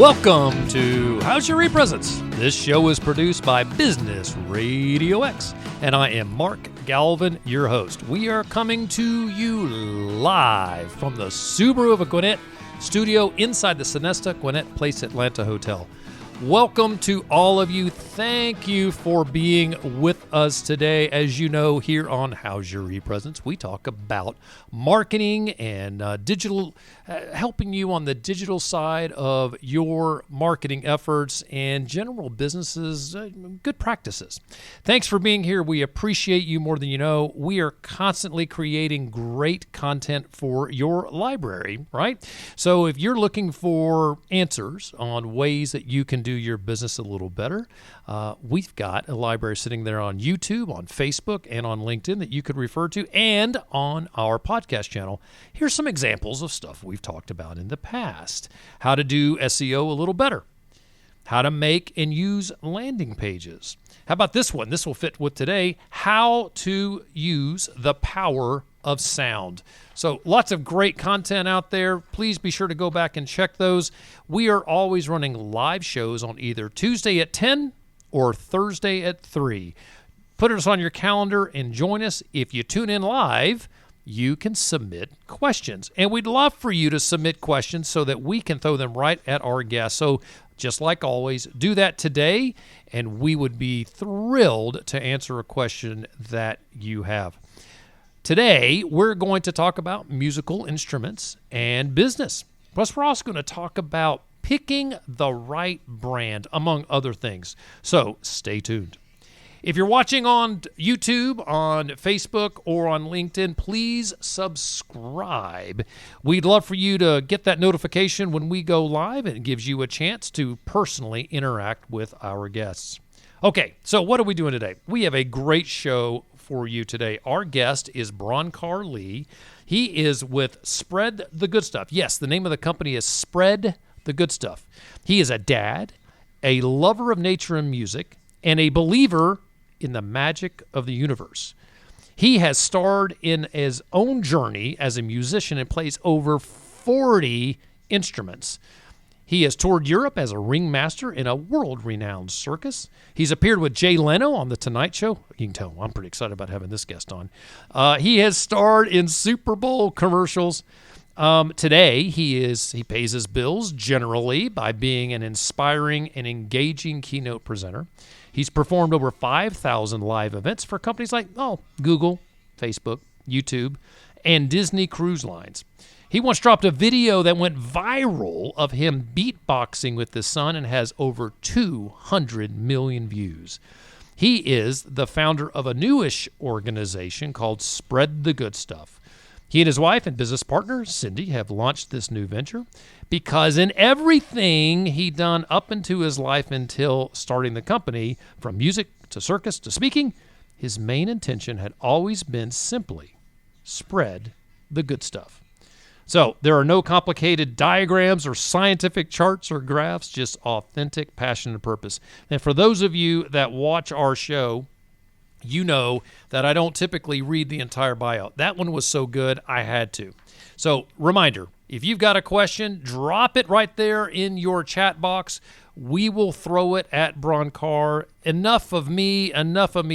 Welcome to How's Your Presents? This show is produced by Business RadioX, and I am Mark Galvin, your host. We are coming to you live from the Subaru of Gwinnett studio inside the Sonesta Gwinnett Place Atlanta Hotel. Welcome to all of you. Thank you for being with us today. As you know, here on How's Your Presents, we talk about marketing and digital, helping you on the digital side of your marketing efforts and general businesses, good practices. Thanks for being here. We appreciate you more than you know. We are constantly creating great content for your library, right? So if you're looking for answers on ways that you can do your business a little better, we've got a library sitting there on YouTube, on Facebook, and on LinkedIn that you could refer to, and on our podcast channel. Here's some examples of stuff we've talked about in the past. How to do SEO a little better. How to make and use landing pages. How about this one? This will fit with today. How to use the power of sound. So lots of great content out there. Please be sure to go back and check those. We are always running live shows on either Tuesday at 10 or Thursday at 3. Put us on your calendar and join us. If you tune in live, you can submit questions. And we'd love for you to submit questions so that we can throw them right at our guests. So just like always, do that today, and we would be thrilled to answer a question that you have. Today, we're going to talk about musical instruments and business. Plus, we're also going to talk about picking the right brand, among other things. So stay tuned. If you're watching on YouTube, on Facebook, or on LinkedIn, please subscribe. We'd love for you to get that notification when we go live, and it gives you a chance to personally interact with our guests. Okay, so what are we doing today? We have a great show for you today. Our guest is Bronkar Lee. He is with Spread the Good Stuff. Yes, the name of the company is Spread the Good Stuff. He is a dad, a lover of nature and music, and a believer in the magic of the universe. He has starred in his own journey as a musician and plays over 40 instruments. He has toured Europe as a ringmaster in a world-renowned circus. He's appeared with Jay Leno on The Tonight Show. You can tell I'm pretty excited about having this guest on. He has starred in Super Bowl commercials. Today, he pays his bills generally by being an inspiring and engaging keynote presenter. He's performed over 5,000 live events for companies like Google, Facebook, YouTube, and Disney Cruise Lines. He once dropped a video that went viral of him beatboxing with his son and has over 200 million views. He is the founder of a newish organization called Spread the Good Stuff. He and his wife and business partner, Cindy, have launched this new venture because in everything he'd done up into his life until starting the company, from music to circus to speaking, his main intention had always been simply spread the good stuff. So there are no complicated diagrams or scientific charts or graphs, just authentic passion and purpose. And for those of you that watch our show, you know that I don't typically read the entire bio. That one was so good, I had to. So reminder, if you've got a question, drop it right there in your chat box. We will throw it at Bronkar. Enough of me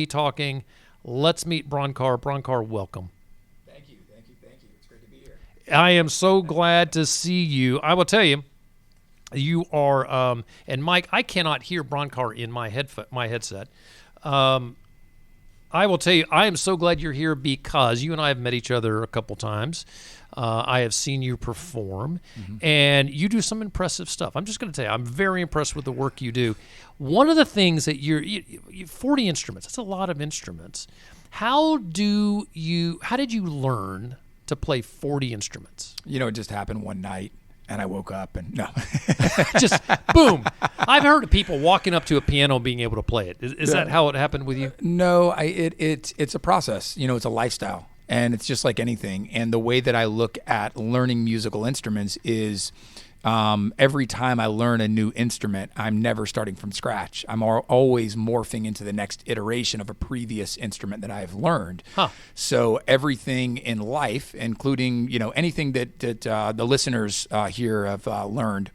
talking. Let's meet Bronkar. Bronkar, welcome. Thank you. It's great to be here. I am so glad to see you. I will tell you, you are, and Mike, I cannot hear Bronkar in my headset. I will tell you, I am so glad you're here because you and I have met each other a couple times. I have seen you perform, and you do some impressive stuff. I'm just going to tell you, I'm very impressed with the work you do. One of the things that you 40 instruments, that's a lot of instruments. How did you learn to play 40 instruments? You know, it just happened one night, and I woke up and no. Just boom. I've heard of people walking up to a piano being able to play it. Is that how it happened with you? No, it's a process. You know, it's a lifestyle, and it's just like anything. And the way that I look at learning musical instruments is every time I learn a new instrument, I'm never starting from scratch. I'm always morphing into the next iteration of a previous instrument that I've learned. Huh. So everything in life, including anything that the listeners here have learned,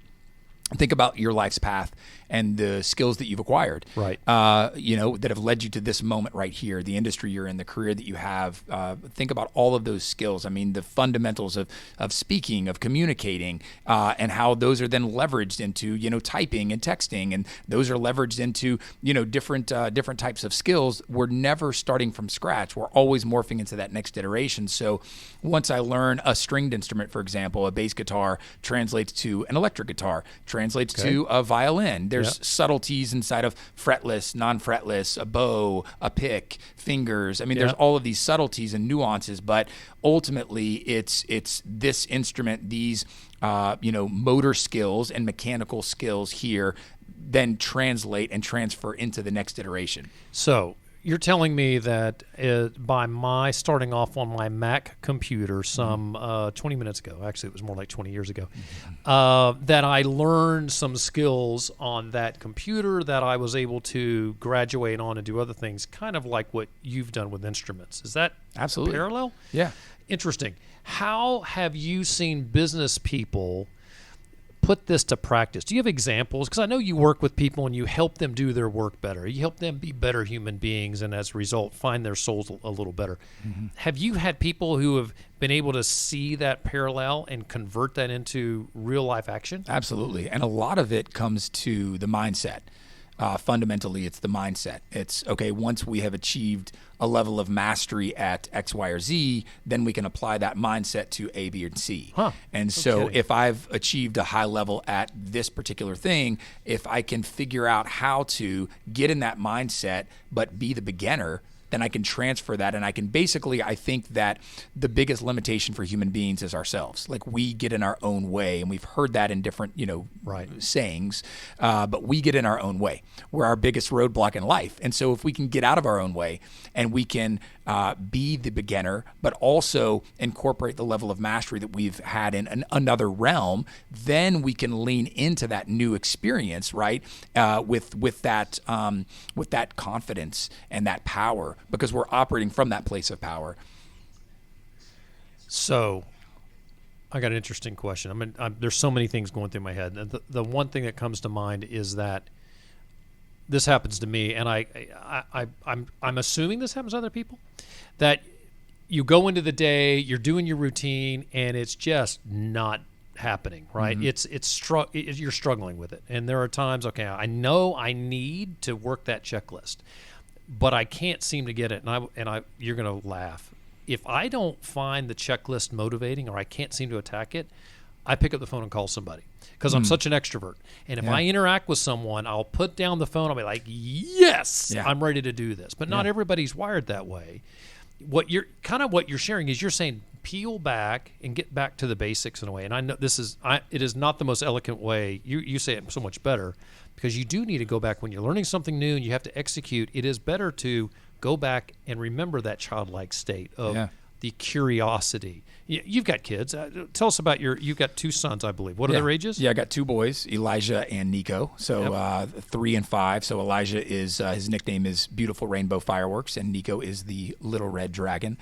think about your life's path and the skills that you've acquired, Right. that have led you to this moment right here, the industry you're in, the career that you have. Think about all of those skills. I mean, the fundamentals of speaking, of communicating, and how those are then leveraged into, typing and texting, and those are leveraged into, different types of skills. We're never starting from scratch. We're always morphing into that next iteration. So once I learn a stringed instrument, for example, a bass guitar translates to an electric guitar, translates to a violin. There's subtleties inside of fretless, non-fretless, a bow, a pick, fingers. I mean, there's all of these subtleties and nuances, but ultimately it's this instrument, these motor skills and mechanical skills here then translate and transfer into the next iteration. So you're telling me that by my starting off on my Mac computer some 20 minutes ago, actually it was more like 20 years ago, that I learned some skills on that computer that I was able to graduate on and do other things, kind of like what you've done with instruments. Is that absolutely parallel? Yeah. Interesting. How have you seen business people put this to practice? Do you have examples? Because I know you work with people and you help them do their work better. You help them be better human beings and as a result find their souls a little better. Mm-hmm. Have you had people who have been able to see that parallel and convert that into real life action? Absolutely. And a lot of it comes to the mindset. Fundamentally, it's the mindset. It's, okay, once we have achieved a level of mastery at X, Y, or Z, then we can apply that mindset to A, B, and C. And so if I've achieved a high level at this particular thing, if I can figure out how to get in that mindset but be the beginner, then I can transfer that. And I can basically, I think that the biggest limitation for human beings is ourselves. Like, we get in our own way, and we've heard that in different, sayings, but we get in our own way. We're our biggest roadblock in life. And so if we can get out of our own way and we can be the beginner, but also incorporate the level of mastery that we've had in another realm, then we can lean into that new experience, right? With that confidence and that power, because we're operating from that place of power. So I got an interesting question. I mean, there's so many things going through my head. The one thing that comes to mind is that this happens to me, and I'm assuming this happens to other people, that you go into the day, you're doing your routine, and it's just not happening, right? Mm-hmm. You're struggling with it, and there are times, okay, I know I need to work that checklist, but I can't seem to get it, and you're going to laugh. If I don't find the checklist motivating, or I can't seem to attack it, I pick up the phone and call somebody, because I'm such an extrovert. And if I interact with someone, I'll put down the phone. I'll be like, yes, I'm ready to do this. But not everybody's wired that way. What you're sharing is, you're saying peel back and get back to the basics in a way. And I know it is not the most eloquent way. You say it so much better, because you do need to go back when you're learning something new and you have to execute. It is better to go back and remember that childlike state of the curiosity. You've got kids. Tell us about you've got two sons, I believe. What are their ages? Yeah, I got two boys, Elijah and Nico. So 3 and 5. So Elijah is, his nickname is Beautiful Rainbow Fireworks, and Nico is the Little Red Dragon.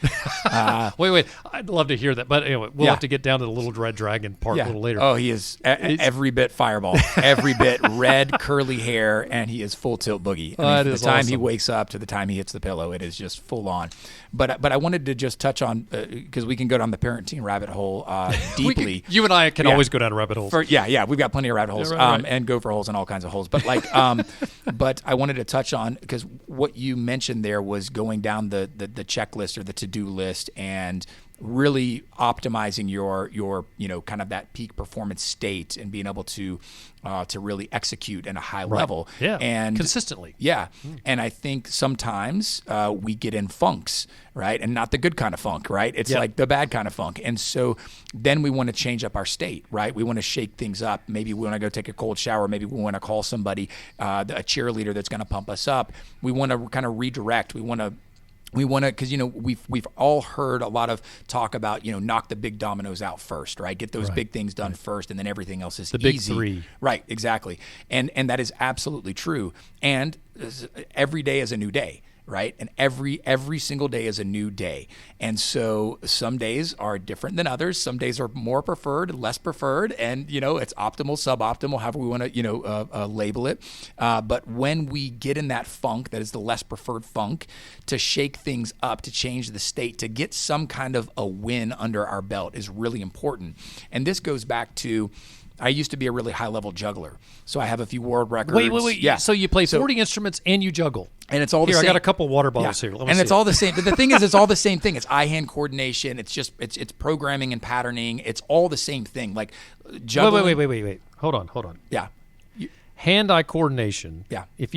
Wait. I'd love to hear that. But anyway, we'll have to get down to the Little Red Dragon part a little later. Oh, he is every bit fireball, every bit red, curly hair, and he is full tilt boogie. From the time he wakes up to the time he hits the pillow, it is just full on. But I wanted to just touch on, because we can go down the parenting rabbit hole deeply. You and I can always go down rabbit holes. We've got plenty of rabbit holes, and gopher holes and all kinds of holes. But but I wanted to touch on, because what you mentioned there was going down the checklist or the to-do list and really optimizing your kind of that peak performance state and being able to really execute at a high level and consistently. And I think sometimes we get in funks, right? And not the good kind of funk, right? It's like the bad kind of funk. And so then we want to change up our state, right? We want to shake things up. Maybe we want to go take a cold shower. Maybe we want to call somebody, a cheerleader that's going to pump us up. We want to kind of redirect. We want to, because we've all heard a lot of talk about knock the big dominoes out first, right? Get those big things done first, and then everything else is the easy. Big three, right? Exactly, and that is absolutely true. And every day is a new day, right? And every single day is a new day. And so some days are different than others. Some days are more preferred, less preferred, and it's optimal, suboptimal, however we want to label it. But when we get in that funk, that is the less preferred funk, to shake things up, to change the state, to get some kind of a win under our belt is really important. And this goes back to, I used to be a really high-level juggler, so I have a few world records. Wait. Yeah. So you play 40 instruments and you juggle. And it's all the here, same. I got a couple water bottles here. And it's all the same. But the thing is, it's all the same thing. It's eye-hand coordination. It's just it's programming and patterning. It's all the same thing. Like juggling. Wait. Hold on. Yeah. Hand-eye coordination. Yeah. If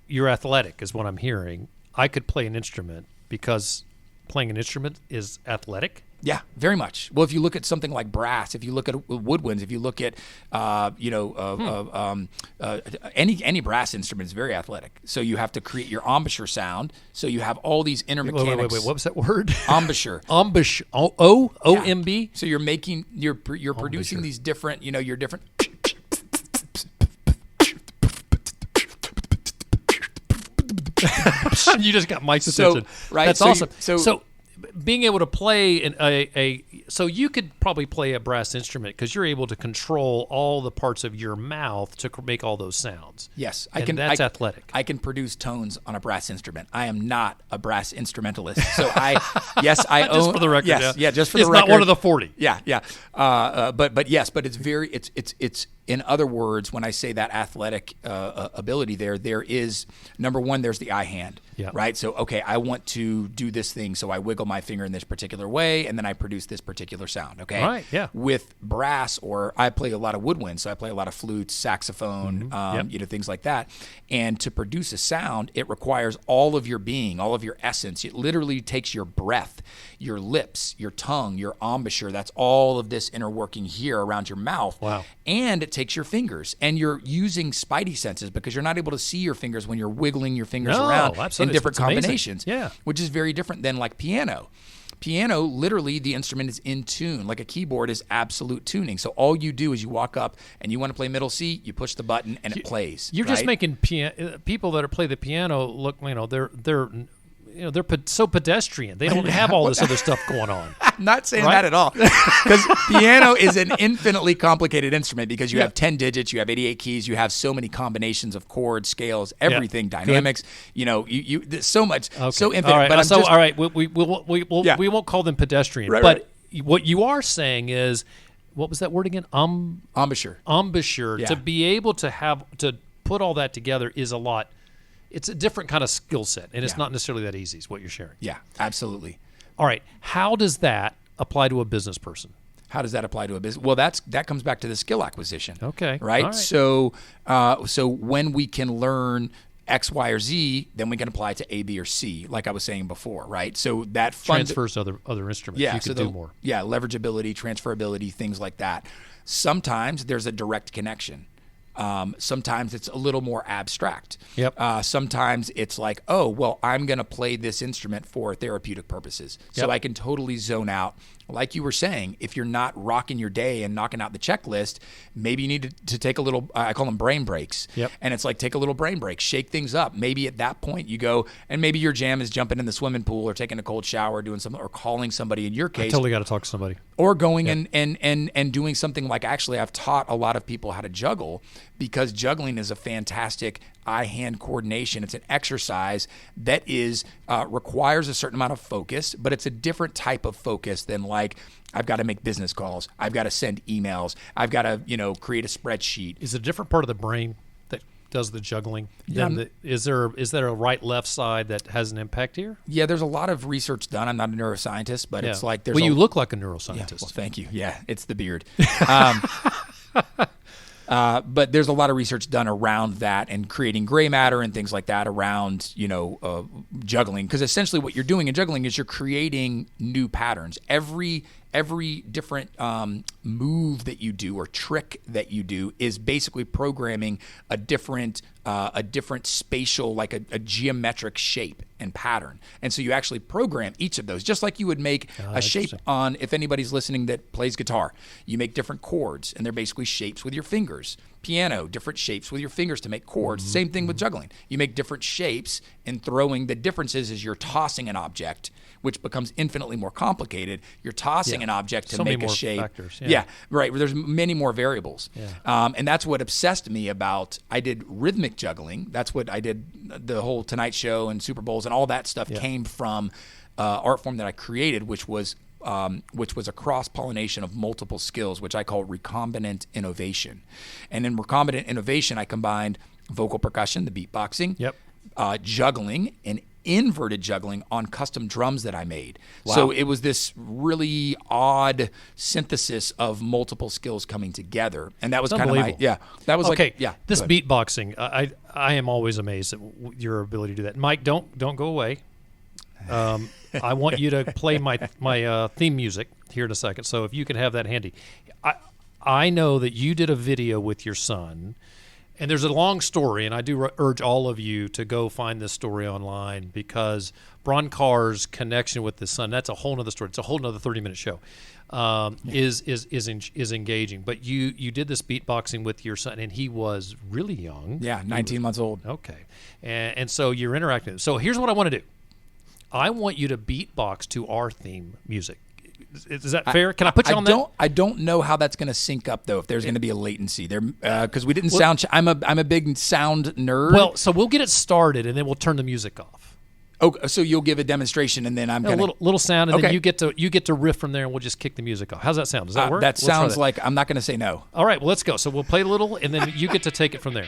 you're athletic, is what I'm hearing. I could play an instrument because playing an instrument is athletic. Yeah, very much. Well, if you look at something like brass, if you look at woodwinds, if you look at any brass instrument is very athletic. So you have to create your embouchure sound. So you have all these inner mechanics. Wait. What was that word? Embouchure. Embouchure. O-M-B? So you're producing these different, your different. You just got Mike's attention. Right. That's so awesome. So being able to play so you could probably play a brass instrument because you're able to control all the parts of your mouth to make all those sounds. Yes, That's athletic. I can produce tones on a brass instrument. I am not a brass instrumentalist, so I own. Just for the record. Yes, just for the record. record. It's not one of the 40. Yeah. But it's in other words, when I say that athletic ability, there is number one. There's the eye hand. Yeah. Right. So okay, I want to do this thing, so I wiggle my finger in this particular way, and then I produce this particular sound. Okay. Right. Yeah. With brass, or I play a lot of woodwind, so I play a lot of flutes, saxophone, things like that. And to produce a sound, it requires all of your being, all of your essence. It literally takes your breath, your lips, your tongue, your embouchure. That's all of this inner working here around your mouth. Wow. And it takes your fingers, and you're using spidey senses because you're not able to see your fingers when you're wiggling your fingers around in different combinations. Yeah. Which is very different than like piano. Piano, literally, the instrument is in tune. Like a keyboard is absolute tuning. So all you do is you walk up and you want to play middle C, you push the button and it plays. You're just making people that play the piano look. They're so pedestrian. They don't have all this other stuff going on. I'm not saying that at all. Because piano is an infinitely complicated instrument because you have 10 digits, you have 88 keys, you have so many combinations of chords, scales, everything, dynamics. You there's so much, so infinite. All right. But all right. We won't call them pedestrian. Right. What you are saying is, what was that word again? Embouchure. Embouchure. Yeah. To be able to put all that together is a lot. It's a different kind of skill set, and it's not necessarily that easy, is what you're sharing. Yeah, absolutely. All right. How does that apply to a business person? How does that apply to a business? Well, that comes back to the skill acquisition. Okay. Right? All right. So when we can learn X, Y, or Z, then we can apply to A, B, or C, like I was saying before, right? So that transfers to other instruments. Yeah, you can do more. Yeah, leverageability, transferability, things like that. Sometimes there's a direct connection. Sometimes it's a little more abstract. Yep. Sometimes it's like, oh, well, I'm going to play this instrument for therapeutic purposes. So I can totally zone out. Like you were saying, if you're not rocking your day and knocking out the checklist, maybe you need to take a little, I call them brain breaks. Yep. And it's like, take a little brain break, shake things up. Maybe at that point you go, and maybe your jam is jumping in the swimming pool or taking a cold shower, doing something, or calling somebody in your case. I totally got to talk to somebody. Or going and doing something like, actually, I've taught a lot of people how to juggle, because juggling is a fantastic eye-hand coordination. It's an exercise that is requires a certain amount of focus, but it's a different type of focus than like, I've got to make business calls, I've got to send emails, I've got to create a spreadsheet. Is it a different part of the brain that does the juggling? Is there a right-left side that has an impact here? Yeah, there's a lot of research done. I'm not a neuroscientist, but it's like there's. Well, you look like a neuroscientist. Yeah, well, thank you. Yeah, it's the beard. But there's a lot of research done around that and creating gray matter and things like that around, juggling. Because essentially what you're doing in juggling is you're creating new patterns. Every different move that you do or trick that you do is basically programming a different spatial, like a geometric shape. and pattern. And so you actually program each of those, just like you would make a shape on, if anybody's listening that plays guitar, you make different chords, and they're basically shapes with your fingers. Piano, different shapes with your fingers to make chords. Same thing with juggling. You make different shapes in throwing. The difference is you're tossing an object, which becomes infinitely more complicated. You're tossing an object to make a shape. Factors, right. There's many more variables. And that's what obsessed me about, I did rhythmic juggling. That's what I did, the whole Tonight Show and Super Bowls and all that stuff came from art form that I created, which was a cross-pollination of multiple skills, which I call recombinant innovation. And in recombinant innovation, I combined vocal percussion, the beatboxing, juggling, and inverted juggling on custom drums that I made. Wow. So it was this really odd synthesis of multiple skills coming together. And that was kind of my, that was okay. This beatboxing, I am always amazed at your ability to do that. Mike, don't go away. I want you to play my theme music here in a second. So if you can have that handy. I know that you did a video with your son, and there's a long story, and I do urge all of you to go find this story online, because Bronkar's connection with his son, that's a whole nother story. It's a whole nother 30-minute show. Is engaging. But you did this beatboxing with your son, and he was really young. Yeah, 19 months old. Okay. And so you're interacting. So here's what I want to do. I want you to beatbox to our theme music. Is that fair? Can I put you on that? I don't know how that's going to sync up, though, if there's going to be a latency there, because we didn't sound. I'm a big sound nerd. Well, so we'll get it started, and then we'll turn the music off. Oh, so you'll give a demonstration, and then I'm going to little sound, and then you get to riff from there, and we'll just kick the music off. How's that sound? Does that work? That sounds like I'm not going to say no. All right, well, let's go. So we'll play a little, and then you get to take it from there.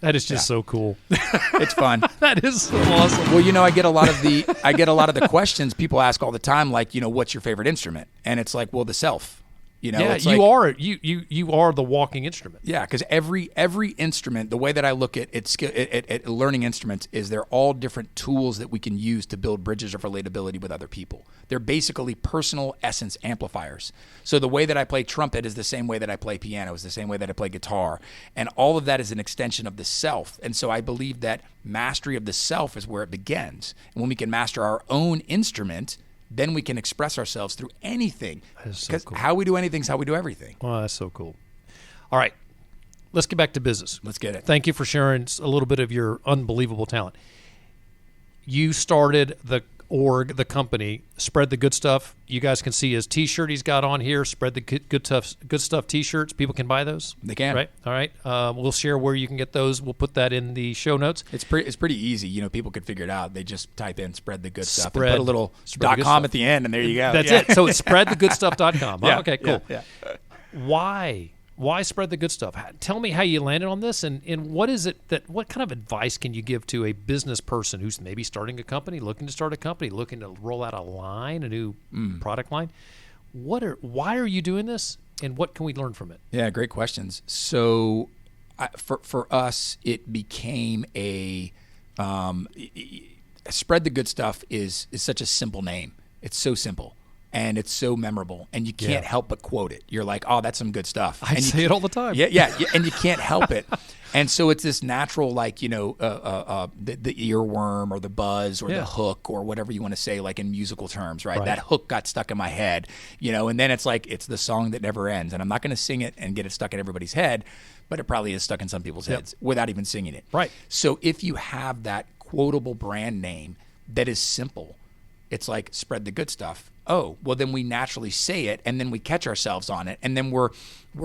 That is just so cool. It's fun. That is so awesome. Well, I get a lot of the questions people ask all the time, like, what's your favorite instrument? And it's like, well, the self. Yeah, you are the walking instrument. Yeah, because every instrument, the way that I look at at learning instruments is they're all different tools that we can use to build bridges of relatability with other people. They're basically personal essence amplifiers. So the way that I play trumpet is the same way that I play piano, is the same way that I play guitar. And all of that is an extension of the self. And so I believe that mastery of the self is where it begins. And when we can master our own instrument, then we can express ourselves through anything. Because how we do anything is how we do everything. Well, that's so cool. All right, let's get back to business. Let's get it. Thank you for sharing a little bit of your unbelievable talent. You started the company, Spread the Good Stuff. You guys can see his T-shirt he's got on here, Spread the Good Stuff T-shirts. People can buy those. They can. Right? All right. We'll share where you can get those. We'll put that in the show notes. It's pretty easy. People could figure it out. They just type in Spread the Good Stuff and put a little .com at the end, and there you go. That's it. So it's spreadthegoodstuff.com. Yeah. Okay, cool. Yeah. Why Spread the Good Stuff? Tell me how you landed on this, and what is it what kind of advice can you give to a business person who's maybe starting a company, looking to start a company, looking to roll out a line, a new product line? Why are you doing this, and what can we learn from it? Yeah, great questions. So for us, it became Spread the Good Stuff is such a simple name. It's so simple. And it's so memorable, and you can't help but quote it. You're like, oh, that's some good stuff. I say it all the time. Yeah, and you can't help it. And so it's this natural, like, the earworm or the buzz or the hook or whatever you want to say, like in musical terms, right? That hook got stuck in my head, and then it's like, it's the song that never ends. And I'm not going to sing it and get it stuck in everybody's head, but it probably is stuck in some people's heads without even singing it. Right. So if you have that quotable brand name that is simple, it's like Spread the Good Stuff. Oh, well, then we naturally say it, and then we catch ourselves on it, and then we're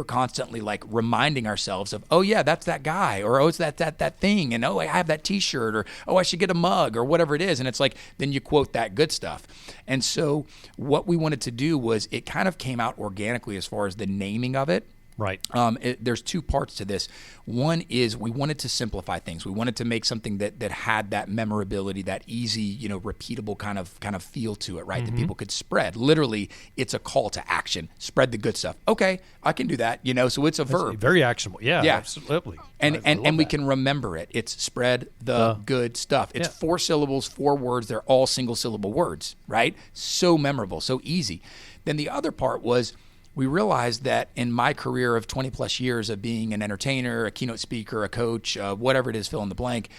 constantly like reminding ourselves of, oh yeah, that's that guy, or oh, it's that thing, and oh, I have that T-shirt, or oh, I should get a mug, or whatever it is, and it's like then you quote that good stuff. And so what we wanted to do was, it kind of came out organically as far as the naming of it. Right. There's two parts to this. One is we wanted to simplify things. We wanted to make something that had that memorability, that easy, repeatable kind of feel to it, right? That people could spread. Literally, it's a call to action. Spread the good stuff. Okay, I can do that. So it's a verb. Very actionable. Yeah. Absolutely. And we can remember it. It's spread the good stuff. It's 4 syllables, 4 words. They're all single syllable words, right? So memorable, so easy. Then the other part was, we realized that in my career of 20 plus years of being an entertainer, a keynote speaker, a coach, whatever it is, fill in the blank,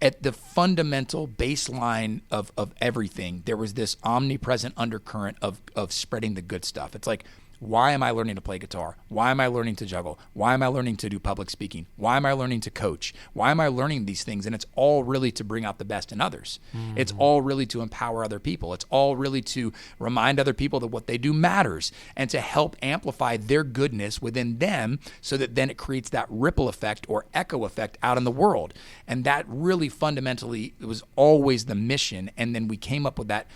at the fundamental baseline of everything, there was this omnipresent undercurrent of spreading the good stuff. It's like, why am I learning to play guitar? Why am I learning to juggle? Why am I learning to do public speaking? Why am I learning to coach? Why am I learning these things? And it's all really to bring out the best in others. It's all really to empower other people. It's all really to remind other people that what they do matters and to help amplify their goodness within them so that then it creates that ripple effect or echo effect out in the world. And that really fundamentally was always the mission. And then we came up with that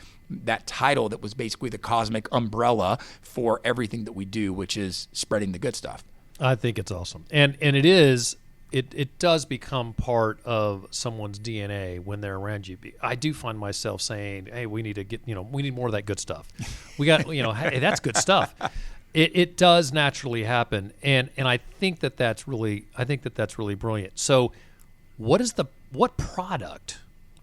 title that was basically the cosmic umbrella for everything that we do, which is spreading the good stuff. I think it's awesome. And it does become part of someone's DNA when they're around you. I do find myself saying, hey, we need to get, we need more of that good stuff. We got, hey, that's good stuff. It does naturally happen. And I think that's really brilliant. So what product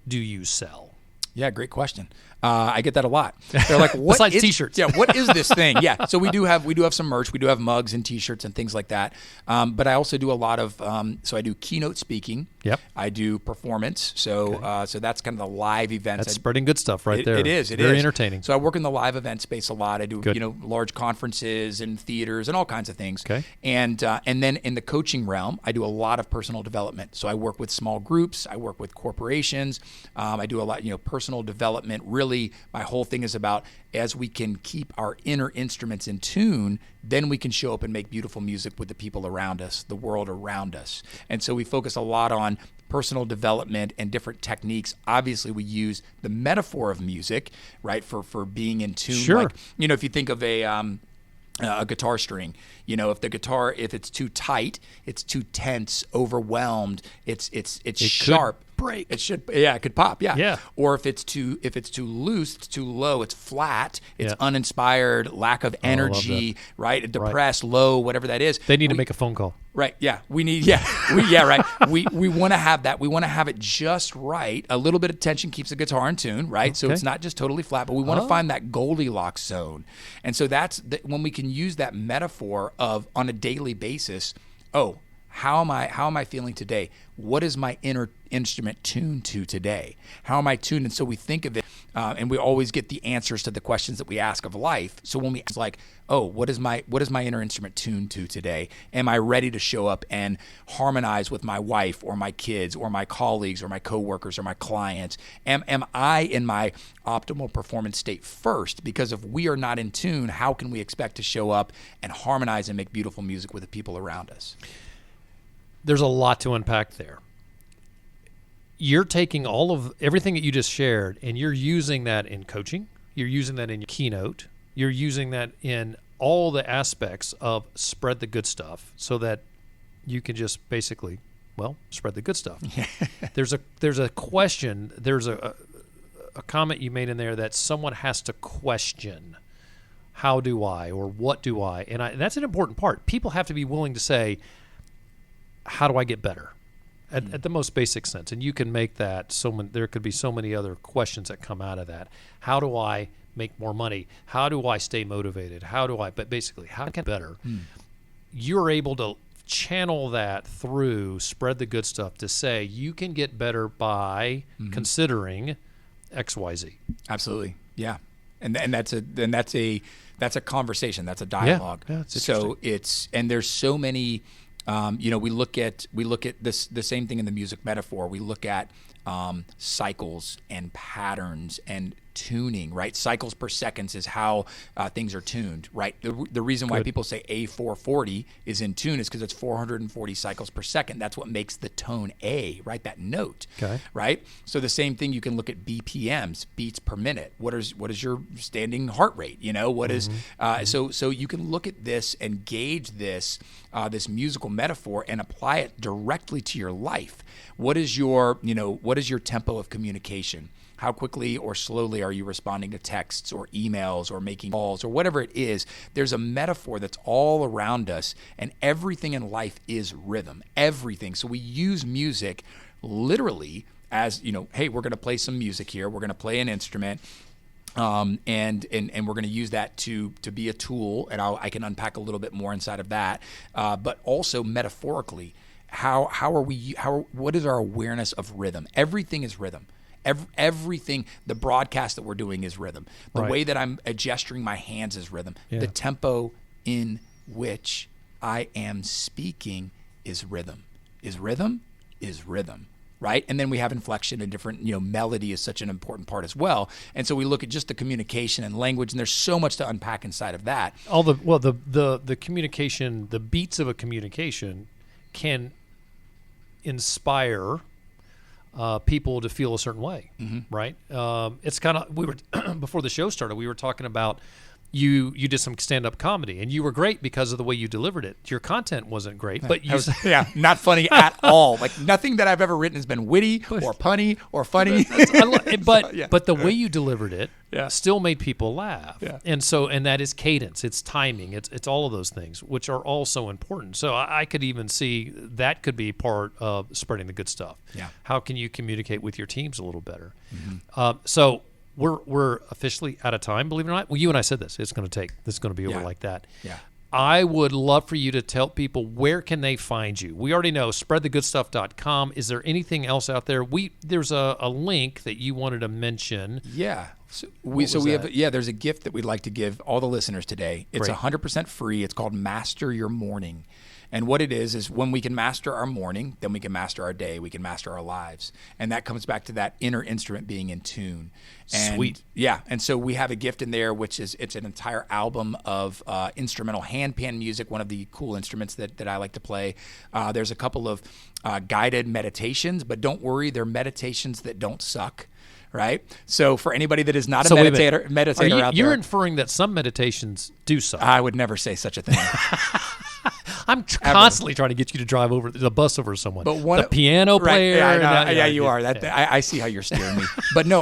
do you sell? Yeah, great question. I get that a lot. They're like, "What besides is t-shirts? Yeah, what is this thing?" Yeah, so we do have some merch. We do have mugs and t-shirts and things like that. But I also do a lot of so I do keynote speaking. Yep. I do performance. So so that's kind of the live events. That's spreading good stuff right there. It is. Very entertaining. So I work in the live event space a lot. I do large conferences and theaters and all kinds of things. Okay. And then in the coaching realm, I do a lot of personal development. So I work with small groups. I work with corporations. I do a lot personal development. Really, my whole thing is about, as we can keep our inner instruments in tune, then we can show up and make beautiful music with the people around us, the world around us. And so we focus a lot on personal development and different techniques. Obviously, we use the metaphor of music, right, for being in tune. Sure. Like, if you think of a guitar string, if it's too tight, it's too tense, overwhelmed, it's sharp. Break. It could pop. Yeah. Yeah. Or if it's too loose, it's too low, it's flat, it's uninspired, lack of energy, right? Depressed, low, whatever that is. They need to make a phone call. Right. Yeah. We need. Yeah. Right. We want to have that. We want to have it just right. A little bit of tension keeps the guitar in tune, right? Okay. So it's not just totally flat, but we want to find that Goldilocks zone. And so that's when we can use that metaphor of, on a daily basis. Oh, how am I feeling today? What is my inner instrument tuned to today? How am I tuned? And so we think of it, and we always get the answers to the questions that we ask of life. So when we ask, like, oh, what is my inner instrument tuned to today? Am I ready to show up and harmonize with my wife or my kids or my colleagues or my coworkers or my clients? Am I in my optimal performance state first? Because if we are not in tune, how can we expect to show up and harmonize and make beautiful music with the people around us? There's a lot to unpack there. You're taking all of everything that you just shared, and you're using that in coaching. You're using that in your keynote. You're using that in all the aspects of spread the good stuff, so that you can just basically, spread the good stuff. There's a question. There's a comment you made in there that someone has to question. How do I, or what do I? And that's an important part. People have to be willing to say, how do I get better at the most basic sense? And you can make that there could be so many other questions that come out of that. How do I make more money? How do I stay motivated? But basically, how can I get better? You're able to channel that through spread the good stuff to say you can get better by considering XYZ. Absolutely. Yeah. And that's a conversation. That's a dialogue. Yeah, so there's so many. We look at this, the same thing in the music metaphor. We look at cycles and patterns and tuning, right? Cycles per seconds is how things are tuned, right? The reason why people say A440 is in tune is because it's 440 cycles per second. That's what makes the tone A, right? That note, right? So the same thing, you can look at BPMs, beats per minute. What is your standing heart rate? You know, what is so you can look at this and gauge this musical metaphor and apply it directly to your life. What is your tempo of communication? How quickly or slowly are you responding to texts or emails or making calls or whatever it is? There's a metaphor that's all around us, and everything in life is rhythm. Everything. So we use music literally as, hey, we're going to play some music here. We're going to play an instrument. And we're going to use that to be a tool, and I can unpack a little bit more inside of that. But also metaphorically, what is our awareness of rhythm? Everything is rhythm. Everything, the broadcast that we're doing is rhythm. The way that I'm gesturing my hands is rhythm. Yeah. The tempo in which I am speaking is rhythm. Is rhythm? Right? And then we have inflection and different, melody is such an important part as well. And so we look at just the communication and language, and there's so much to unpack inside of that. The communication, the beats of a communication can inspire people to feel a certain way, right? It's kind of, we were before the show started, we were talking about you did some stand-up comedy, and you were great because of the way you delivered it. Your content wasn't great, but not funny at all. Like, nothing that I've ever written has been witty or punny or funny. But the way you delivered it still made people laugh. Yeah. And that is cadence, it's timing, it's all of those things, which are all so important. So I could even see that could be part of spreading the good stuff. Yeah. How can you communicate with your teams a little better? So we're officially out of time, believe it or not. Well, you and I said this. It's going to be over like that. Yeah. I would love for you to tell people, where can they find you? We already know spreadthegoodstuff.com. Is there anything else out there? There's a link that you wanted to mention. Yeah. There's a gift that we'd like to give all the listeners today. It's 100% free. It's called Master Your Morning. And what it is when we can master our morning, then we can master our day, we can master our lives. And that comes back to that inner instrument being in tune. Sweet. Yeah. And so we have a gift in there, it's an entire album of instrumental handpan music, one of the cool instruments that I like to play. There's a couple of guided meditations, but don't worry, they're meditations that don't suck. Right? So for anybody that is not a meditator out there. You're inferring that some meditations do suck. I would never say such a thing. I'm constantly trying to get you to drive over the bus over someone. But the piano player. Right, you are. I see how you're steering me. But no,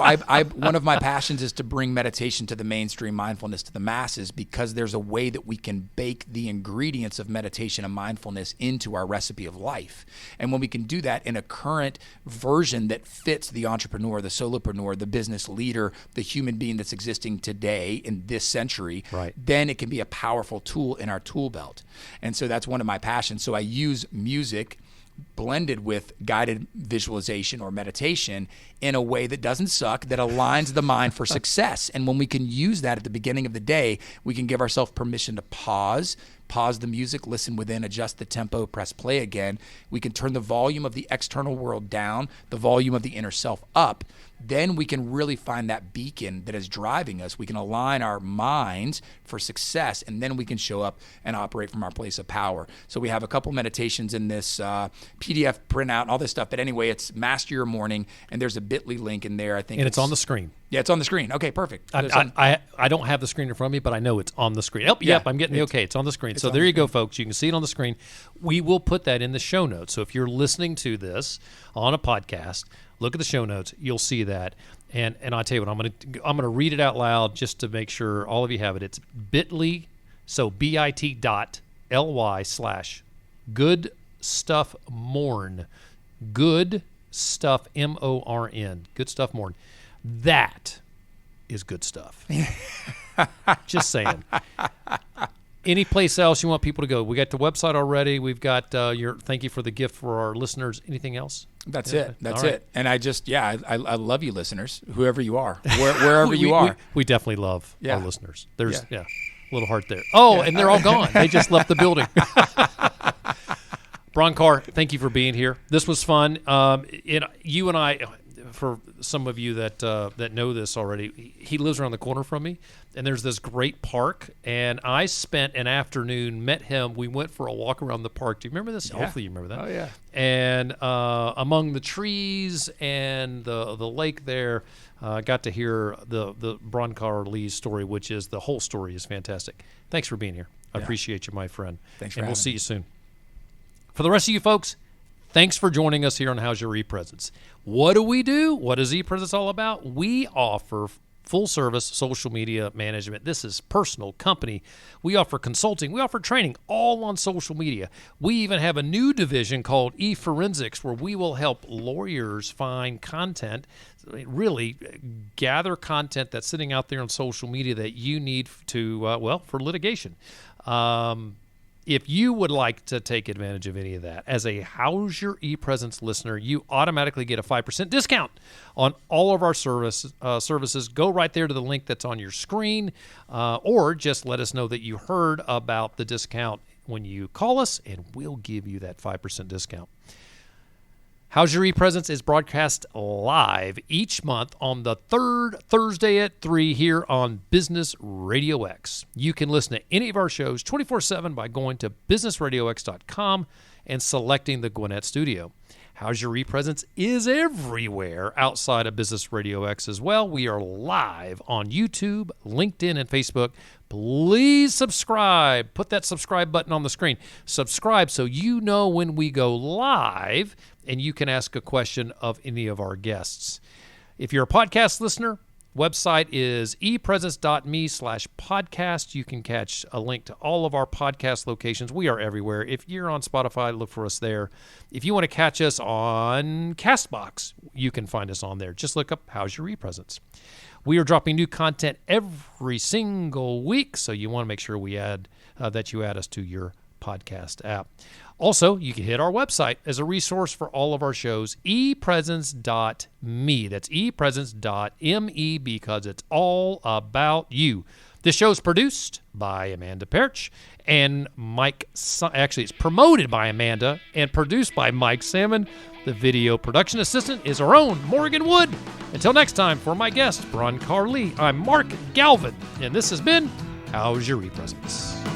one of my passions is to bring meditation to the mainstream, mindfulness to the masses, because there's a way that we can bake the ingredients of meditation and mindfulness into our recipe of life. And when we can do that in a current version that fits the entrepreneur, the solopreneur, the business leader, the human being that's existing today in this century, then it can be a powerful tool in our tool belt. And so that's one of my passions. So I use music blended with guided visualization or meditation in a way that doesn't suck, that aligns the mind for success. And when we can use that at the beginning of the day, we can give ourselves permission to pause the music, listen within, adjust the tempo, press play again. We can turn the volume of the external world down, the volume of the inner self up. Then we can really find that beacon that is driving us. We can align our minds for success, and then we can show up and operate from our place of power. So we have a couple meditations in this PDF printout and all this stuff. But anyway, it's Master Your Morning, and there's a bit.ly link in there. I think, and it's on the screen. Yeah, it's on the screen. Okay, perfect. I don't have the screen in front of me, but I know it's on the screen. Yep, I'm getting the okay. It's on the screen. So there you go, folks. You can see it on the screen. We will put that in the show notes. So if you're listening to this on a podcast, look at the show notes. You'll see that. And I tell you what, I'm gonna read it out loud just to make sure all of you have it. It's bit.ly, so bit.ly/good stuff morn. Good stuff, MORN. Good stuff morn. That is good stuff. Just saying. Any place else you want people to go? We got the website already. We've got thank you for the gift for our listeners. Anything else? That's it. That's it. And I love you, listeners, whoever you are, wherever you are. We definitely love our listeners. There's a little heart there. Oh, and they're all gone. They just left the building. Bronkar, thank you for being here. This was fun. You and I, for some of you that that know this already, he lives around the corner from me, and there's this great park. And I spent an afternoon, met him. We went for a walk around the park. Do you remember this? Yeah. Hopefully you remember that. Oh, yeah. And among the trees and the lake there, got to hear the Bronkar Lee story, which is the whole story is fantastic. Thanks for being here. I appreciate you, my friend. Thanks for and we'll having see me. you soon. For the rest of you folks, thanks for joining us here on How's Your ePresence. What do we do? What is ePresence all about? We offer full service social media management. This is personal, company. We offer consulting. We offer training, all on social media. We even have a new division called eForensics, where we will help lawyers find content, really gather content that's sitting out there on social media that you need to, for litigation. If you would like to take advantage of any of that, as a How's Your ePresence listener, you automatically get a 5% discount on all of our services. Go right there to the link that's on your screen, or just let us know that you heard about the discount when you call us, and we'll give you that 5% discount. How's Your ePresence is broadcast live each month on the third Thursday at 3 here on Business RadioX. You can listen to any of our shows 24/7 by going to businessradiox.com and selecting the Gwinnett Studio. How's Your ePresence is everywhere outside of Business RadioX as well. We are live on YouTube, LinkedIn, and Facebook. Please subscribe. Put that subscribe button on the screen. Subscribe so you know when we go live, and you can ask a question of any of our guests. If you're a podcast listener, website is epresence.me/podcast. You can catch a link to all of our podcast locations. We are everywhere. If you're on Spotify, look for us there. If you want to catch us on CastBox, you can find us on there. Just look up How's Your ePresence. We are dropping new content every single week, so you want to make sure we add that you add us to your podcast app. Also, you can hit our website as a resource for all of our shows, epresence.me. That's epresence.me, because it's all about you. This show is produced by Amanda Perch and Mike. Actually, it's promoted by Amanda and produced by Mike Salmon. The video production assistant is our own Morgan Wood. Until next time, for my guest, Bronkar Lee, I'm Mark Galvin, and this has been How's Your ePresence?